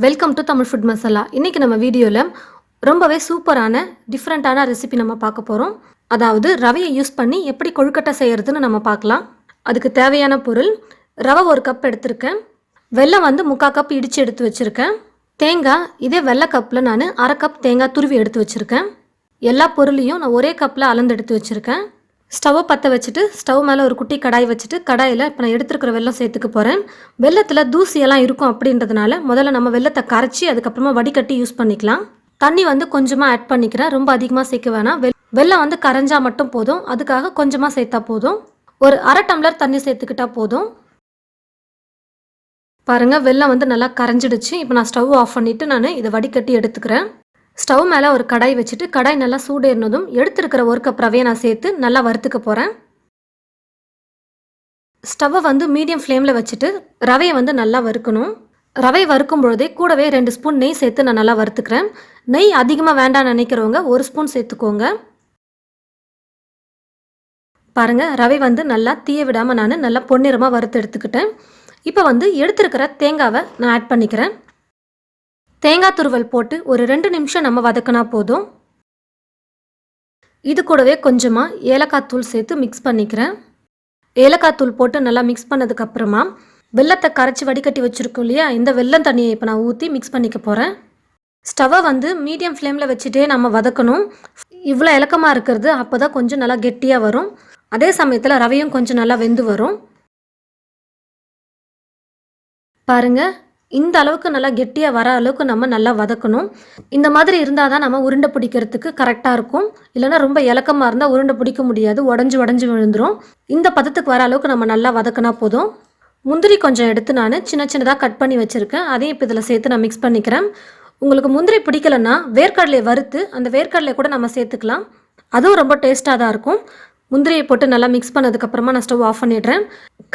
Welcome to Tamil food masala. இன்றைக்கி நம்ம வீடியோவில் ரொம்பவே சூப்பரான டிஃப்ரெண்ட்டான ரெசிபி நம்ம பார்க்க போகிறோம். அதாவது ரவையை யூஸ் பண்ணி எப்படி கொழுக்கட்டை செய்கிறதுன்னு நம்ம பார்க்கலாம். அதுக்கு தேவையான பொருள் ரவை 1 கப் எடுத்திருக்கேன். வெல்லம் 3/4 கப் இடித்து எடுத்து வச்சுருக்கேன். தேங்காய் இதே வெள்ளை கப்பில் நான் 1/2 கப் தேங்காய் துருவி எடுத்து வச்சுருக்கேன். எல்லா பொருளையும் நான் ஒரே கப்பில் அளந்து எடுத்து வச்சுருக்கேன். ஸ்டவ்வை பற்ற வச்சுட்டு ஸ்டவ் மேலே ஒரு குட்டி கடாய் வச்சுட்டு கடாயில் இப்போ நான் எடுத்துருக்கிற வெல்லம் சேர்த்துக்க போகிறேன். வெல்லத்தில் தூசியெல்லாம் இருக்கும் அப்படின்றதுனால முதல்ல நம்ம வெல்லத்தை கரைச்சி அதுக்கப்புறமா வடிகட்டி யூஸ் பண்ணிக்கலாம். தண்ணி கொஞ்சமாக ஆட் பண்ணிக்கிறேன். ரொம்ப அதிகமாக சேர்க்க வேணாம். வெல்லம் கரைஞ்சா மட்டும் போதும். அதுக்காக கொஞ்சமாக சேர்த்தா போதும். ஒரு 1/2 டம்ளர் தண்ணி சேர்த்துக்கிட்டா போதும். பாருங்கள், வெல்லம் நல்லா கரைஞ்சிடுச்சு. இப்போ நான் ஸ்டவ் ஆஃப் பண்ணிவிட்டு நான் இதை வடிகட்டி எடுத்துக்கிறேன். ஸ்டவ் மேலே ஒரு கடாய் வச்சுட்டு கடாய் நல்லா சூடேறினதும் எடுத்துருக்கிற 1 கப் ரவையை நான் சேர்த்து நல்லா வறுத்துக்க போகிறேன். ஸ்டவ்வை மீடியம் ஃப்ளேமில் வச்சுட்டு ரவையை நல்லா வறுக்கணும். ரவை வறுக்கும் பொழுதே கூடவே 2 ஸ்பூன் நெய் சேர்த்து நான் நல்லா வறுத்துக்கிறேன். நெய் அதிகமாக வேண்டாம்னு நினைக்கிறவங்க 1 ஸ்பூன் சேர்த்துக்கோங்க. பாருங்கள், ரவை நல்லா தீய விடாமல் நான் நல்லா பொன்னிறமாக வறுத்து எடுத்துக்கிட்டேன். இப்போ எடுத்துருக்கிற தேங்காவை நான் ஆட் பண்ணிக்கிறேன். தேங்காய் துருவல் போட்டு ஒரு 2 நிமிஷம் நம்ம வதக்கினா போதும். இது கூடவே கொஞ்சமாக ஏலக்காய் தூள் சேர்த்து மிக்ஸ் பண்ணிக்கிறேன். ஏலக்காய் தூள் போட்டு நல்லா மிக்ஸ் பண்ணதுக்கப்புறமா வெல்லத்தை கரைச்சி வடிகட்டி வச்சுருக்கோம் இல்லையா, இந்த வெல்லம் தண்ணியை இப்போ நான் ஊற்றி மிக்ஸ் பண்ணிக்க போகிறேன். ஸ்டவ்வை மீடியம் ஃப்ளேமில் வச்சுட்டே நம்ம வதக்கணும். இவ்வளோ இலக்கமாக இருக்கிறது அப்போ தான் கொஞ்சம் நல்லா கெட்டியாக வரும். அதே சமயத்தில் ரவையும் கொஞ்சம் நல்லா வெந்து வரும். பாருங்கள், இந்த அளவுக்கு நல்லா கெட்டியாக வர அளவுக்கு நம்ம நல்லா வதக்கணும். இந்த மாதிரி இருந்தால் தான் நம்ம உருண்டை பிடிக்கிறதுக்கு கரெக்டாக இருக்கும். இல்லைனா ரொம்ப இலக்கமாக இருந்தால் உருண்டை பிடிக்க முடியாது, உடஞ்சி விழுந்துடும். இந்த பதத்துக்கு வர அளவுக்கு நம்ம நல்லா வதக்கினா போதும். முந்திரி கொஞ்சம் எடுத்து நான் சின்ன சின்னதாக கட் பண்ணி வச்சுருக்கேன். அதையும் இப்போ இதில் சேர்த்து நான் மிக்ஸ் பண்ணிக்கிறேன். உங்களுக்கு முந்திரி பிடிக்கலைன்னா வேர்க்கடலையை வறுத்து அந்த வேர்க்கடலையை கூட நம்ம சேர்த்துக்கலாம். அதுவும் ரொம்ப டேஸ்ட்டாக தான் இருக்கும். முந்திரியை போட்டு நல்லா மிக்ஸ் பண்ணதுக்கப்புறமா நான் ஸ்டவ் ஆஃப் பண்ணிடுறேன்.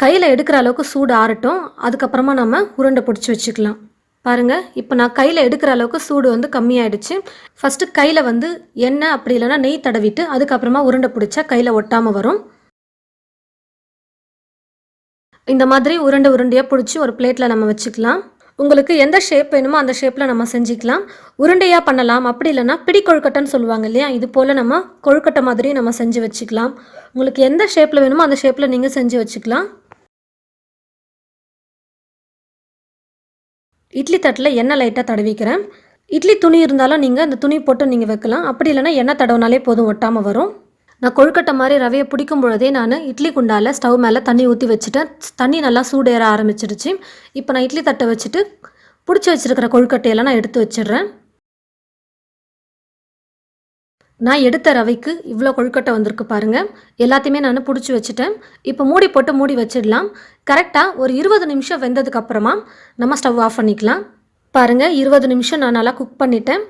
கையில் எடுக்கிற அளவுக்கு சூடு ஆறட்டும். அதுக்கப்புறமா நம்ம உருண்டை பிடிச்சி வச்சுக்கலாம். பாருங்கள், இப்போ நான் கையில் எடுக்கிற அளவுக்கு சூடு கம்மியாயிடுச்சு. ஃபஸ்ட்டு கையில் எண்ணெய் அப்படி இல்லைன்னா நெய் தடவிட்டு அதுக்கப்புறமா உருண்டை பிடிச்சா கையில் ஒட்டாமல் வரும். இந்த மாதிரி உருண்டையாக பிடிச்சி ஒரு பிளேட்டில் நம்ம வச்சுக்கலாம். உங்களுக்கு எந்த ஷேப் வேணுமோ அந்த ஷேப்பில் நம்ம செஞ்சுக்கலாம். உருண்டையாக பண்ணலாம், அப்படி இல்லைன்னா பிடி கொழுக்கட்டைன்னு சொல்லுவாங்க இல்லையா, இது போல் நம்ம கொழுக்கட்டை மாதிரி நம்ம செஞ்சு வச்சுக்கலாம். உங்களுக்கு எந்த ஷேப்பில் வேணுமோ அந்த ஷேப்பில் நீங்கள் செஞ்சு வச்சுக்கலாம். இட்லி தட்டில் எண்ணெய் லைட்டாக தடவிக்கிறேன். இட்லி துணி இருந்தாலும் நீங்கள் அந்த துணி போட்டு நீங்கள் வைக்கலாம். அப்படி இல்லைன்னா எண்ணெய் தடவினாலே போதும், ஒட்டாமல் வரும். நான் கொழுக்கட்டை மாதிரி ரவையை பிடிக்கும் பொழுதே நான் இட்லி குண்டால் ஸ்டவ் மேலே தண்ணி ஊற்றி வச்சுட்டேன். தண்ணி நல்லா சூடேற ஆரம்பிச்சிடுச்சு. இப்போ நான் இட்லி தட்டை வச்சுட்டு பிடிச்சி வச்சுருக்கிற கொழுக்கட்டையெல்லாம் நான் எடுத்து வச்சிடுறேன். நான் எடுத்த ரவைக்கு இவ்வளோ கொழுக்கட்டை வந்திருக்கு பாருங்கள். எல்லாத்தையுமே நான் பிடிச்சி வச்சுட்டேன். இப்போ மூடி போட்டு மூடி வச்சிடலாம். கரெக்டாக ஒரு 20 நிமிஷம் வெந்ததுக்கப்புறமா நம்ம ஸ்டவ் ஆஃப் பண்ணிக்கலாம். பாருங்கள், 20 நிமிஷம் நான் நல்லா குக் பண்ணிட்டேன்.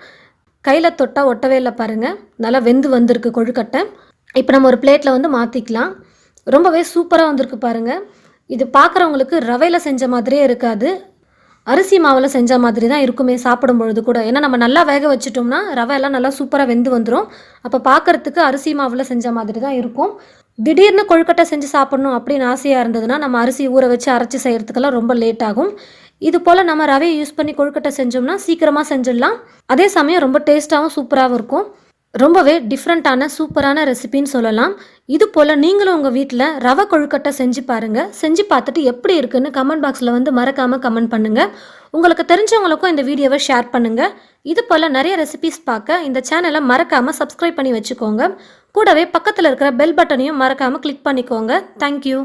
கையில் தொட்டால் ஒட்டவே இல்லை பாருங்கள். நல்லா வெந்து வந்திருக்கு கொழுக்கட்டை. இப்போ நம்ம ஒரு பிளேட்டில் மாற்றிக்கலாம். ரொம்பவே சூப்பராக வந்திருக்கு பாருங்கள். இது பார்க்குறவங்களுக்கு ரவையில் செஞ்ச மாதிரியே இருக்காது, அரிசி மாவில் செஞ்ச மாதிரி தான் இருக்குமே சாப்பிடும் பொழுது கூட. ஏன்னா நம்ம நல்லா வேக வச்சுட்டோம்னா ரவையெல்லாம் நல்லா சூப்பராக வெந்து வந்துடும். அப்போ பார்க்குறதுக்கு அரிசி மாவில் செஞ்ச மாதிரி தான் இருக்கும். திடீர்னு கொழுக்கட்டை செஞ்சு சாப்பிட்ணும் அப்படின்னு ஆசையாக இருந்ததுன்னா நம்ம அரிசி ஊற வச்சு அரைச்சி செய்கிறதுக்கெல்லாம் ரொம்ப லேட் ஆகும். இது போல் நம்ம ரவையை யூஸ் பண்ணி கொழுக்கட்டை செஞ்சோம்னா சீக்கிரமாக செஞ்சிடலாம். அதே சமயம் ரொம்ப டேஸ்ட்டாகவும் சூப்பராகவும் இருக்கும். ரொம்பவே டிஃப்ரெண்ட்டான சூப்பரான ரெசிபின்னு சொல்லலாம். இது போல் நீங்களும் உங்கள் வீட்டில் ரவை கொழுக்கட்டை செஞ்சு பாருங்கள். செஞ்சு பார்த்துட்டு எப்படி இருக்குன்னு கமெண்ட் பாக்ஸில் மறக்காமல் கமெண்ட் பண்ணுங்கள். உங்களுக்கு தெரிஞ்சவங்களுக்கும் இந்த வீடியோவை ஷேர் பண்ணுங்கள். இது போல் நிறைய ரெசிபிஸ் பார்க்க இந்த சேனலை மறக்காமல் சப்ஸ்கிரைப் பண்ணி வச்சுக்கோங்க. கூடவே பக்கத்தில் இருக்கிற பெல் பட்டனையும் மறக்காமல் கிளிக் பண்ணிக்கோங்க. தேங்க்யூ.